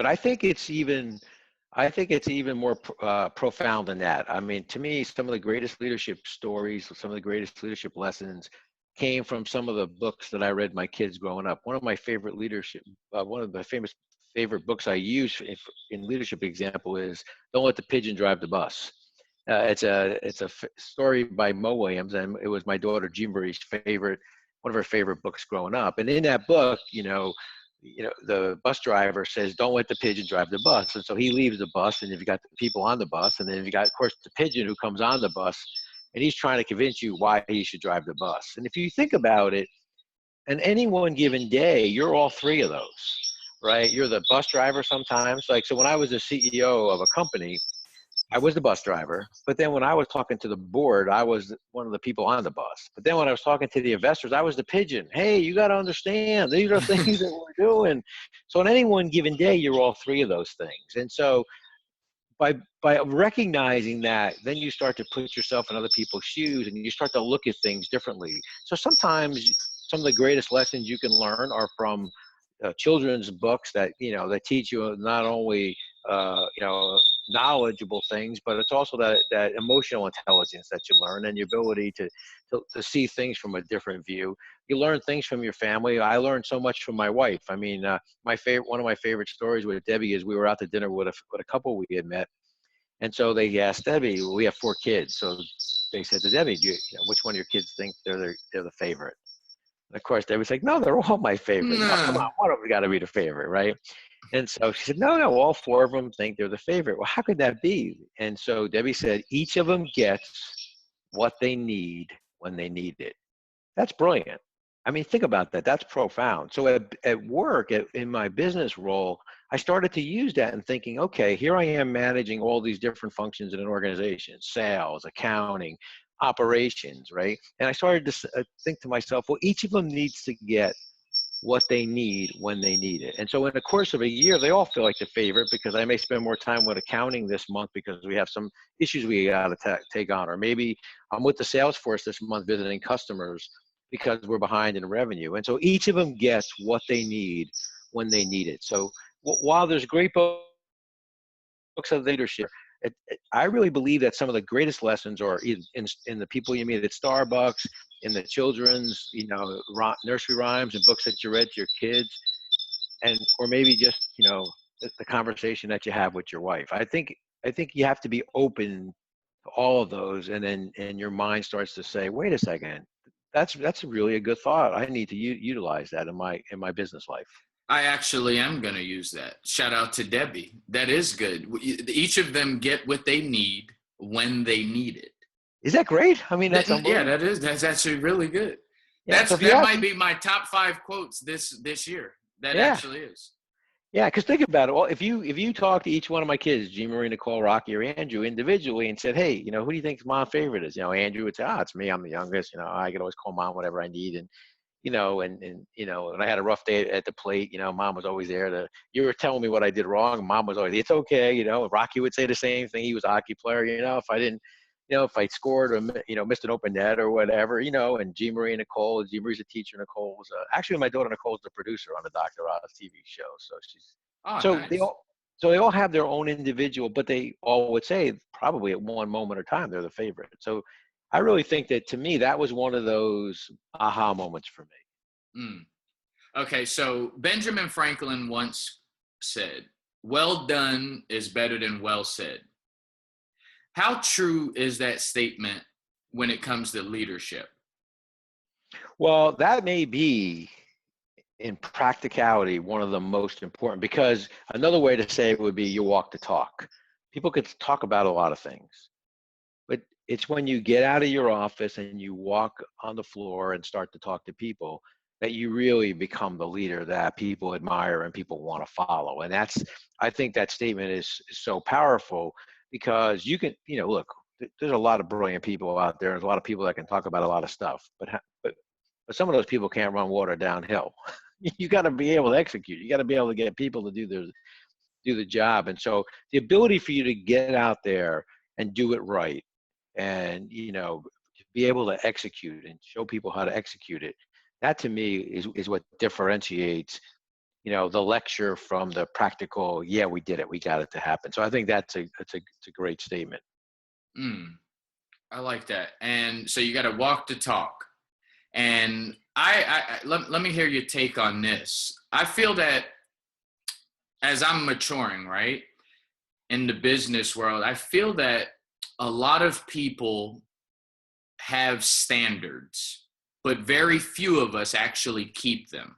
But I think it's even more profound than that. I mean, to me, some of the greatest leadership stories, some of the greatest leadership lessons came from some of the books that I read my kids growing up. One of the famous favorite books I use in leadership example is "Don't Let the Pigeon Drive the Bus." It's a story by Mo Williams, and it was my daughter Jean Marie's one of her favorite books growing up. And in that book, the bus driver says, "Don't let the pigeon drive the bus." And so he leaves the bus, and if you got the people on the bus, and then you got, of course, the pigeon who comes on the bus, and he's trying to convince you why he should drive the bus. And if you think about it, on any one given day, you're all three of those, right? You're the bus driver sometimes. Like, so when I was the CEO of a company, I was the bus driver, but then when I was talking to the board, I was one of the people on the bus. But then when I was talking to the investors, I was the pigeon. Hey, you got to understand, these are things that we're doing. So on any one given day, you're all three of those things. And so by recognizing that, then you start to put yourself in other people's shoes, and you start to look at things differently. So sometimes some of the greatest lessons you can learn are from children's books that teach you not only knowledgeable things, but it's also that emotional intelligence that you learn, and your ability to see things from a different view. You learn things from your family. I learned so much from my wife. I mean, one of my favorite stories with Debbie is we were out to dinner with a couple we had met, and so they asked Debbie, we have 4 kids, so they said to Debbie, which one of your kids think they're the favorite? And of course, Debbie's like, no, they're all my favorite. No, come Nah. on, one of them got to be the favorite, right? And so she said, no, all 4 of them think they're the favorite. Well, how could that be? And so Debbie said, each of them gets what they need when they need it. That's brilliant. I mean, think about that. That's profound. So at work, in my business role, I started to use that and thinking, okay, here I am managing all these different functions in an organization: sales, accounting, operations, right? And I started to think to myself, well, each of them needs to get what they need when they need it. And so in the course of a year, they all feel like the favorite because I may spend more time with accounting this month because we have some issues we got to take on. Or maybe I'm with the sales force this month visiting customers because we're behind in revenue. And so each of them gets what they need when they need it. So while there's great books of leadership, I really believe that some of the greatest lessons are in the people you meet at Starbucks, in the children's, nursery rhymes and books that you read to your kids, or maybe just, the conversation that you have with your wife. I think you have to be open to all of those, and your mind starts to say, wait a second, that's really a good thought. I need to utilize that in my business life. I actually am going to use that. Shout out to Debbie. That is good. Each of them get what they need when they need it. Is that great? I mean, that's unbelievable. Yeah, that's actually really good. Yeah, so That might be my top 5 quotes this year. That yeah. actually is. Yeah, because think about it. Well, if you talk to each one of my kids, Jean Marie, Nicole, Rocky, or Andrew, individually, and said, hey, who do you think mom's favorite is? Andrew would say, it's me. I'm the youngest. I could always call mom whatever I need. And and I had a rough day at the plate, mom was always there you were telling me what I did wrong. Mom was always, it's okay. Rocky would say the same thing. He was a hockey player, if I didn't, if I scored or, missed an open net or whatever, and Jean Marie and Nicole, Jean Marie's a teacher. Nicole was actually my daughter Nicole's the producer on the Dr. Oz TV show. So Nice. They all have their own individual, but they all would say probably at one moment or time, they're the favorite. So I really think that, to me, that was one of those aha moments for me. Okay, so Benjamin Franklin once said, well done is better than well said. How true is that statement when it comes to leadership? Well, that may be, in practicality, one of the most important, because another way to say it would be you walk the talk. People could talk about a lot of things, but it's when you get out of your office and you walk on the floor and start to talk to people that you really become the leader that people admire and people want to follow. And I think that statement is so powerful, because you can, look, there's a lot of brilliant people out there. There's a lot of people that can talk about a lot of stuff, but some of those people can't run water downhill. You got to be able to execute. You got to be able to get people to do the job. And so the ability for you to get out there and do it right, and be able to execute and show people how to execute it, that to me is what differentiates the lecture from the practical, yeah, we did it, we got it to happen. So I think it's a great statement. I like that. And so you got to walk the talk. And let me hear your take on this. I feel that as I'm maturing, right, in the business world, I feel that a lot of people have standards, but very few of us actually keep them.